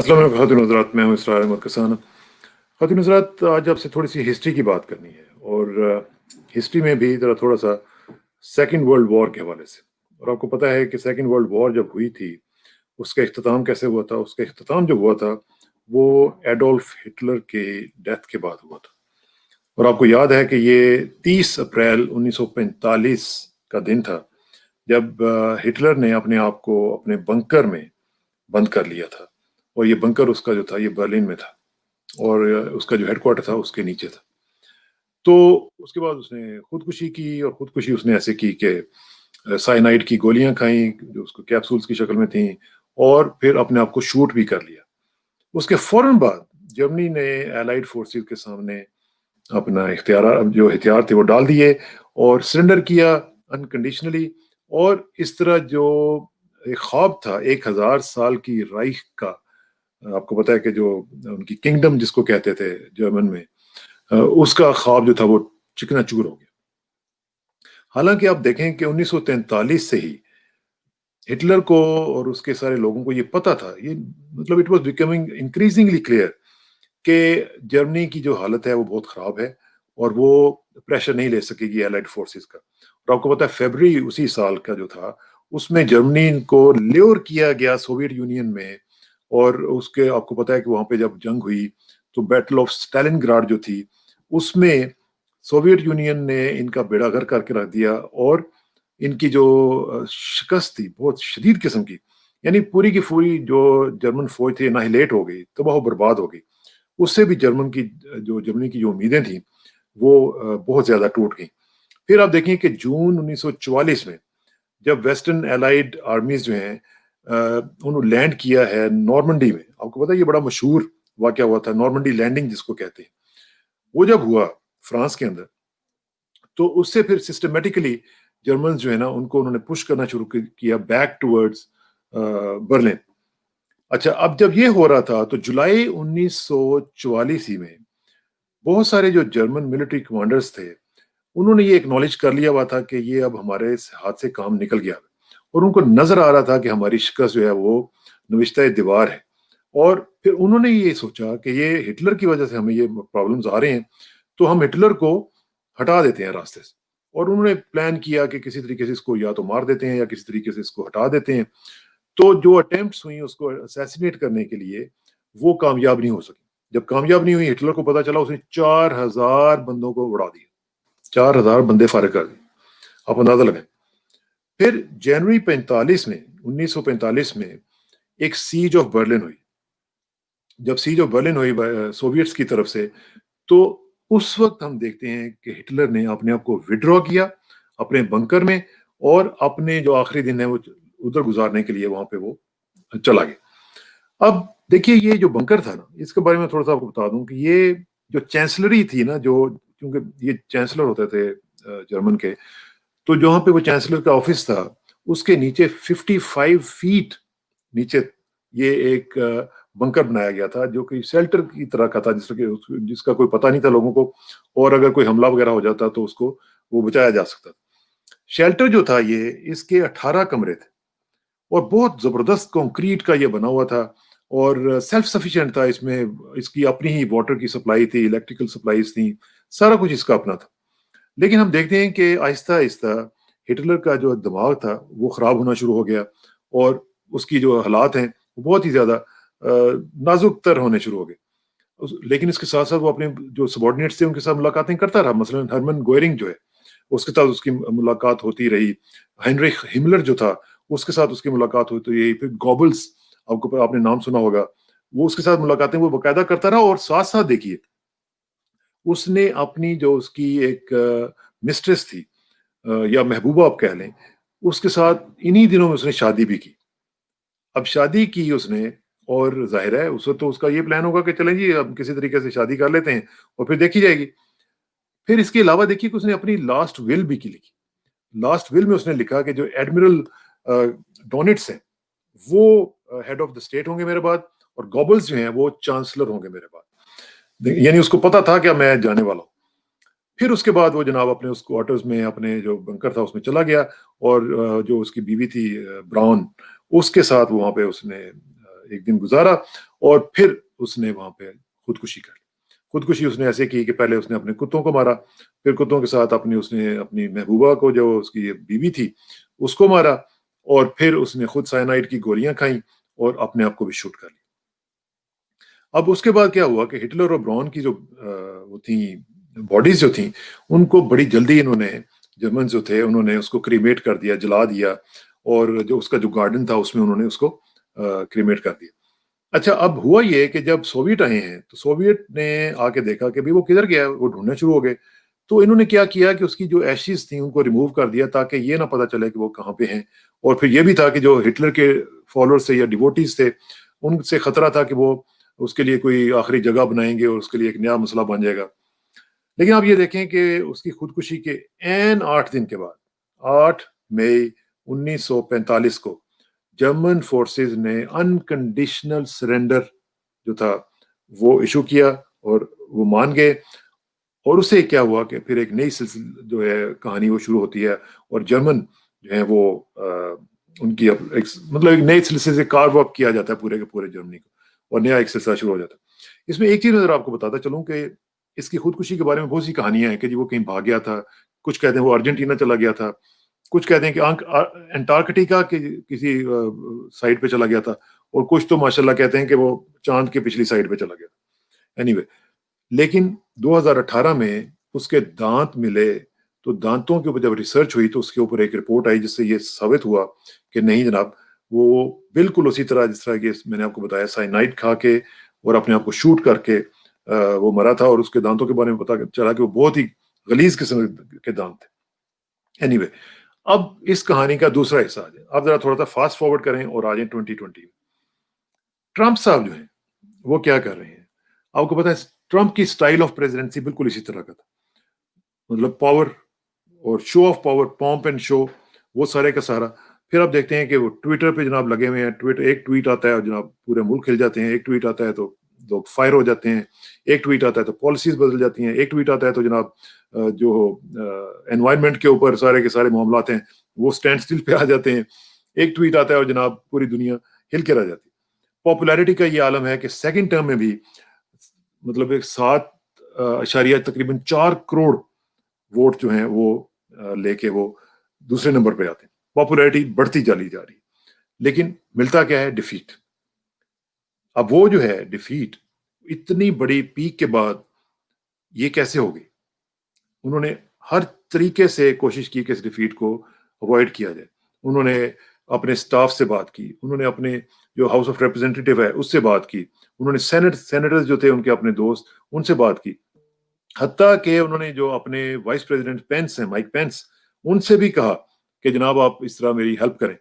السلام علیکم خواتین حضرات، میں ہوں اسرار احمد کسان۔ خواتین حضرات، آج آپ سے تھوڑی سی ہسٹری کی بات کرنی ہے، اور ہسٹری میں بھی تھوڑا سا سیکنڈ ورلڈ وار کے حوالے سے۔ اور آپ کو پتہ ہے کہ سیکنڈ ورلڈ وار جب ہوئی تھی، اس کا اختتام کیسے ہوا تھا؟ اس کا اختتام جو ہوا تھا وہ ایڈولف ہٹلر کے ڈیتھ کے بعد ہوا تھا۔ اور آپ کو یاد ہے کہ یہ 30 اپریل 1945 کا دن تھا، جب ہٹلر نے اپنے آپ کو اپنے بنکر میں بند کر لیا تھا۔ اور یہ بنکر اس کا جو تھا یہ برلن میں تھا، اور اس کا جو ہیڈ کوارٹر تھا اس کے نیچے تھا۔ تو اس کے بعد اس نے خودکشی کی، اور خودکشی اس نے ایسے کی کہ سائنائڈ کی گولیاں کھائیں جو اس کو کیپسولز کی شکل میں تھیں، اور پھر اپنے آپ کو شوٹ بھی کر لیا۔ اس کے فوراً بعد جرمنی نے الائڈ فورسز کے سامنے اپنا اختیارات جو ہتھیار تھے وہ ڈال دیے اور سرنڈر کیا انکنڈیشنلی۔ اور اس طرح جو ایک خواب تھا 1000 سال کی رائخ کا، آپ کو پتا ہے کہ جو ان کی کنگڈم جس کو کہتے تھے جرمن میں، اس کا خواب جو تھا وہ چکنا چور ہو گیا۔ حالانکہ آپ دیکھیں کہ 1943 سے ہی ہٹلر کو اور اس کے سارے لوگوں کو یہ پتا تھا، یہ مطلب it was becoming increasingly clear کہ جرمنی کی جو حالت ہے وہ بہت خراب ہے، اور وہ پریشر نہیں لے سکے گی الائڈ فورسز کا۔ اور آپ کو پتا ہے فیبرری اسی سال کا جو تھا، اس میں جرمنی کو لیور کیا گیا سوویت یونین میں۔ اور اس کے آپ کو پتا ہے کہ وہاں پہ جب جنگ ہوئی تو بیٹل آف اسٹالن گراڈ جو تھی، اس میں سوویت یونین نے ان کا بیڑا غرق کر کے رکھ دیا، اور ان کی جو شکست تھی بہت شدید قسم کی، یعنی پوری کی پوری جو جرمن فوج تھی اناہیلیٹ ہو گئی، تباہ و برباد ہو گئی۔ اس سے بھی جرمنی کی جو امیدیں تھیں وہ بہت زیادہ ٹوٹ گئیں۔ پھر آپ دیکھیں کہ جون 1944 میں جب ویسٹرن الائیڈ آرمیز جو ہیں انہوں لینڈ کیا ہے نارمنڈی میں۔ آپ کو پتا ہے یہ بڑا مشہور واقعہ ہوا تھا، نارمنڈی لینڈنگ جس کو کہتے ہیں۔ وہ جب ہوا فرانس کے اندر، تو اس سے پھر سسٹمیٹیکلی جرمنز جو ہے نا ان کو انہوں نے پش کرنا شروع کیا بیک ٹورڈز برلن۔ اچھا، اب جب یہ ہو رہا تھا تو جولائی 1944 ہی میں بہت سارے جو جرمن ملٹری کمانڈرز تھے انہوں نے یہ اکنالج کر لیا ہوا تھا کہ یہ اب ہمارے ہاتھ سے کام نکل گیا، اور ان کو نظر آ رہا تھا کہ ہماری شکست جو ہے وہ نوشتہ دیوار ہے۔ اور پھر انہوں نے یہ سوچا کہ یہ ہٹلر کی وجہ سے ہمیں یہ پرابلمز آ رہے ہیں، تو ہم ہٹلر کو ہٹا دیتے ہیں راستے سے۔ اور انہوں نے پلان کیا کہ کسی طریقے سے اس کو یا تو مار دیتے ہیں یا کسی طریقے سے اس کو ہٹا دیتے ہیں۔ تو جو اٹیمپٹس ہوئی اس کو اسیسینیٹ کرنے کے لیے وہ کامیاب نہیں ہو سکی۔ جب کامیاب نہیں ہوئی، ہٹلر کو پتا چلا، اس نے 4000 بندوں کو اڑا دیا، 4000 بندے فارغ کر دیے۔ آپ اندازہ لگائیں۔ پھر جنوری 1945 میں ایک سیج آف برلن ہوئی۔ جب سیج آف برلن ہوئی سوویٹس کی طرف سے، تو اس وقت ہم دیکھتے ہیں کہ ہٹلر نے اپنے آپ کو وڈرا کیا اپنے بنکر میں، اور اپنے جو آخری دن ہے وہ ادھر گزارنے کے لیے وہاں پہ وہ چلا گیا۔ اب دیکھیے یہ جو بنکر تھا نا، اس کے بارے میں تھوڑا سا آپ کو بتا دوں کہ یہ جو چانسلری تھی نا، جو کیونکہ یہ چانسلر ہوتے تھے جرمن کے، تو جہاں پہ وہ چانسلر کا آفس تھا اس کے نیچے 55 فیٹ نیچے یہ ایک بنکر بنایا گیا تھا، جو کہ شیلٹر کی طرح کا تھا، جس کا کوئی پتہ نہیں تھا لوگوں کو، اور اگر کوئی حملہ وغیرہ ہو جاتا تو اس کو وہ بچایا جا سکتا تھا۔ شیلٹر جو تھا یہ اس کے 18 کمرے تھے، اور بہت زبردست کنکریٹ کا یہ بنا ہوا تھا، اور سیلف سفیشینٹ تھا۔ اس میں اس کی اپنی ہی واٹر کی سپلائی تھی، الیکٹریکل سپلائیز تھیں، سارا کچھ اس کا اپنا تھا۔ لیکن ہم دیکھتے ہیں کہ آہستہ آہستہ ہٹلر کا جو دماغ تھا وہ خراب ہونا شروع ہو گیا، اور اس کی جو حالات ہیں وہ بہت ہی زیادہ نازک تر ہونے شروع ہو گئے۔ لیکن اس کے ساتھ ساتھ وہ اپنے جو سبارڈینیٹس تھے ان کے ساتھ ملاقاتیں کرتا رہا۔ مثلا ہرمن گوئرنگ جو ہے اس کے ساتھ اس کی ملاقات ہوتی رہی، ہینریخ ہملر جو تھا اس کے ساتھ اس کی ملاقات ہوتی رہی، پھر گوبلز آپ نے نام سنا ہوگا، وہ اس کے ساتھ ملاقاتیں وہ باقاعدہ کرتا رہا۔ اور ساتھ ساتھ دیکھیے اس نے اپنی جو اس کی ایک مسٹریس تھی یا محبوبہ آپ کہہ لیں، اس کے ساتھ انہی دنوں میں اس نے شادی بھی کی۔ اب شادی کی اس نے، اور ظاہر ہے اس وقت تو اس کا یہ پلان ہوگا کہ چلیں جی اب کسی طریقے سے شادی کر لیتے ہیں اور پھر دیکھی جائے گی۔ پھر اس کے علاوہ دیکھیے کہ اس نے اپنی لاسٹ ول بھی کی لکھی۔ لاسٹ ول میں اس نے لکھا کہ جو ایڈمرل ڈونٹس ہیں وہ ہیڈ آف دا اسٹیٹ ہوں گے میرے بعد، اور گوبلز جو ہیں وہ چانسلر ہوں گے میرے بعد۔ یعنی اس کو پتا تھا کہ میں جانے والا ہوں۔ پھر اس کے بعد وہ جناب اپنے اس کوارٹرز میں، اپنے جو بنکر تھا اس میں چلا گیا، اور جو اس کی بیوی تھی براؤن، اس کے ساتھ وہاں پہ اس نے ایک دن گزارا، اور پھر اس نے وہاں پہ خودکشی کر لی. خودکشی اس نے ایسے کی کہ پہلے اس نے اپنے کتوں کو مارا, پھر کتوں کے ساتھ اس نے اپنی محبوبہ کو, جو اس کی بیوی تھی, اس کو مارا, اور پھر اس نے خود سائنائڈ کی گولیاں کھائیں اور اپنے آپ کو بھی شوٹ کر لیا. اب اس کے بعد کیا ہوا کہ ہٹلر اور براؤن کی جو وہ تھیں باڈیز جو تھیں, ان کو بڑی جلدی انہوں نے, جرمن جو تھے, انہوں نے اس کو کریمیٹ کر دیا, جلا دیا, اور جو اس کا جو گارڈن تھا اس میں انہوں نے اس کو کریمیٹ کر دیا. اچھا, اب ہوا یہ کہ جب سوویٹ آئے ہیں تو سوویٹ نے آ کے دیکھا کہ وہ کدھر گیا, وہ ڈھونڈنے شروع ہو گئے. تو انہوں نے کیا کیا کہ اس کی جو ایشز تھیں ان کو ریموو کر دیا تاکہ یہ نہ پتا چلے کہ وہ کہاں پہ ہیں. اور پھر یہ بھی تھا کہ جو ہٹلر کے فالوورز تھے یا ڈیووٹیز تھے, ان سے خطرہ تھا کہ وہ اس کے لیے کوئی آخری جگہ بنائیں گے اور اس کے لیے ایک نیا مسئلہ بن جائے گا. لیکن آپ یہ دیکھیں کہ اس کی خودکشی کے عین 8 دن کے بعد 8 مئی 1945 کو جرمن فورسز نے انکنڈیشنل سرنڈر جو تھا وہ ایشو کیا اور وہ مان گئے. اور اس سے کیا ہوا کہ پھر ایک نئی سلسلہ جو ہے کہانی وہ شروع ہوتی ہے, اور جرمن جو ہے وہ ان کی مطلب ایک نئے سلسلے سے کارو اپ کیا جاتا ہے پورے کے پورے جرمنی کو, اور نیا ایک سلسلہ شروع ہو جاتا ہے. اس میں ایک چیز میں آپ کو بتاتا چلوں کہ اس کی خودکشی کے بارے میں بہت سی کہانیاں ہیں کہ جی وہ کہیں بھاگ گیا تھا, کچھ کہتے ہیں وہ ارجنٹینا چلا گیا تھا, کچھ کہتے ہیں کہ انٹارکٹیکا کے کسی سائڈ پہ چلا گیا تھا, اور کچھ تو ماشاءاللہ کہتے ہیں کہ وہ چاند کے پچھلی سائڈ پہ چلا گیا تھا. اینی وے, لیکن 2018 میں اس کے دانت ملے, تو دانتوں کے اوپر جب ریسرچ ہوئی تو اس کے اوپر ایک رپورٹ آئی جس سے یہ ثابت ہوا کہ نہیں جناب, وہ بالکل اسی طرح جس طرح کہ میں نے آپ کو بتایا سائنائڈ کھا کے اور اپنے آپ کو شوٹ کر کے وہ مرا تھا, اور اس کے دانتوں کے بارے میں پتا چلا کہ وہ بہت ہی غلیظ قسم کے دانت تھے. اینی وے, اب اس کہانی کا دوسرا حصہ آ جائے. آپ ذرا تھوڑا سا فاسٹ فارورڈ کریں اور آ جائیں 2020. ٹرمپ صاحب جو ہیں وہ کیا کر رہے ہیں, آپ کو پتا ہے ٹرمپ کی سٹائل آف پریزیڈنسی بالکل اسی طرح کا تھا, مطلب پاور اور شو of power, pomp and show, وہ سارے کا سارا. پھر آپ دیکھتے ہیں کہ وہ ٹویٹر پہ جناب لگے ہوئے ہیں, ایک ٹویٹ آتا ہے اور جناب پورے ملک ہل جاتے ہیں, ایک ٹویٹ آتا ہے تو لوگ فائر ہو جاتے ہیں, ایک ٹویٹ آتا ہے تو پالیسیز بدل جاتی ہیں, ایک ٹویٹ آتا ہے تو جناب جو انوائرمنٹ کے اوپر سارے کے سارے معاملات ہیں وہ اسٹینڈ اسٹل پہ آ جاتے ہیں, ایک ٹویٹ آتا ہے اور جناب پوری دنیا ہل کے رہ جاتی ہے. پاپولیرٹی کا یہ عالم ہے کہ سیکنڈ ٹرم میں بھی مطلب ایک 7 تقریباً 4 کروڑ ووٹ جو ہیں وہ لے کے وہ دوسرے نمبر پہ آتے ہیں. پاپولیرٹی بڑھتی چلی جا رہی, لیکن ملتا کیا ہے, ڈیفیٹ. اب وہ جو ہے ڈیفیٹ اتنی بڑی پیک کے بعد یہ کیسے ہوگی؟ انہوں نے ہر طریقے سے کوشش کی کہ اس ڈیفیٹ کو اوائڈ کیا جائے. انہوں نے اپنے سٹاف سے بات کی, انہوں نے اپنے جو ہاؤس آف ریپرزینٹیٹیو ہے اس سے بات کی, انہوں نے سینیٹرز جو تھے ان کے اپنے دوست ان سے بات کی, حتیٰ کہ انہوں نے جو اپنے وائس پریزیڈنٹ پینس ہیں, مائک پینس, ان سے بھی کہا کہ جناب آپ اس طرح میری ہیلپ کریں.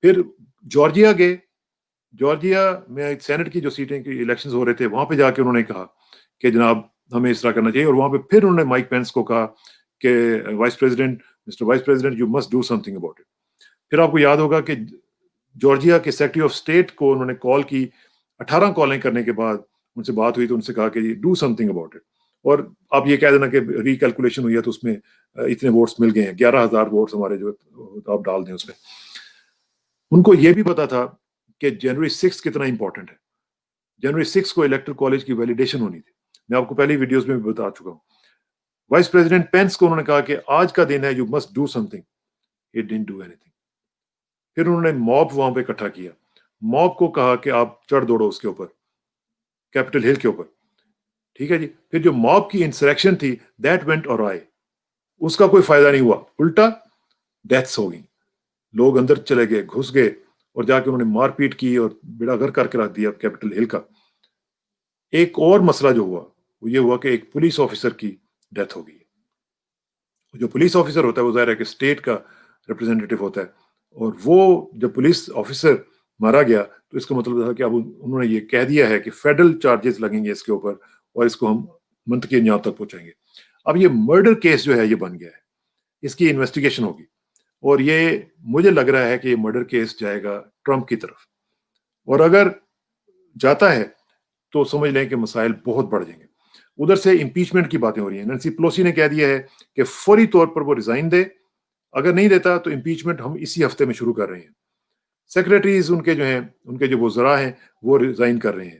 پھر جارجیا گئے, جارجیا میں سینٹ کی جو سیٹیں کی الیکشنز ہو رہے تھے وہاں پہ جا کے انہوں نے کہا کہ جناب ہمیں اس طرح کرنا چاہیے, اور وہاں پہ پھر انہوں نے مائک پینس کو کہا کہ mister vice president you must do something about it. پھر آپ کو یاد ہوگا کہ جارجیا کے سیکرٹری آف اسٹیٹ کو انہوں نے کال کی, 18 کالیں کرنے کے بعد ان سے بات ہوئی تو ان سے کہا کہ do something about it. اور آپ یہ کہہ دینا کہ ریکیلکولیشن ہوئی ہے تو اس میں اتنے ووٹس مل گئے ہیں, 11,000 ووٹس ہمارے جو آپ ڈال دیں اس میں. ان کو یہ بھی پتا تھا کہ جنوری 6 کتنا امپورٹنٹ ہے. جنوری 6 کو الیکٹرل کالج کی ویلیڈیشن ہونی تھی, میں آپ کو پہلی ویڈیوز میں بھی بتا چکا ہوں. وائس پریزیڈنٹ پینس کو انہوں نے کہا کہ آج کا دن ہے, you must do some thing. He didn't do any thing. پھر انہوں نے موب وہاں پہ اکٹھا کیا, موب کو کہا کہ آپ چڑھ دوڑو اس کے اوپر, کیپٹل ہل کے اوپر, ٹھیک ہے جی. پھر جو موب کی انسریکشن تھی دیٹ وینٹ اور اس کا کوئی فائدہ نہیں ہوا, الٹا ڈیتھس ہو گئی. لوگ اندر چلے گئے, گھس گئے, اور جا کے انہوں نے مار پیٹ کی اور بیڑا گھر کر کے رکھ دیا کیپٹل ہل کا. ایک اور مسئلہ جو ہوا وہ یہ ہوا کہ ایک پولیس آفیسر کی ڈیتھ ہو گئی. جو پولیس آفیسر ہوتا ہے وہ ظاہر ہے کہ اسٹیٹ کا ریپرزینٹیٹیو ہوتا ہے, اور وہ جب پولیس آفیسر مارا گیا تو اس کا مطلب تھا کہ اب انہوں نے یہ کہہ دیا ہے کہ فیڈرل چارجز لگیں گے اس کے اوپر, اور اس کو ہم منطقی انجام تک پہنچائیں گے. اب یہ مرڈر کیس جو ہے یہ بن گیا ہے, اس کی انویسٹیگیشن ہوگی, اور یہ مجھے لگ رہا ہے کہ یہ مرڈر کیس جائے گا ٹرمپ کی طرف, اور اگر جاتا ہے تو سمجھ لیں کہ مسائل بہت بڑھ جائیں گے. ادھر سے امپیچمنٹ کی باتیں ہو رہی ہیں. نینسی پلوسی نے کہہ دیا ہے کہ فوری طور پر وہ ریزائن دے, اگر نہیں دیتا تو امپیچمنٹ ہم اسی ہفتے میں شروع کر رہے ہیں. سیکریٹریز ان کے جو ہیں, ان کے جو وزراء ہیں وہ ریزائن کر رہے ہیں.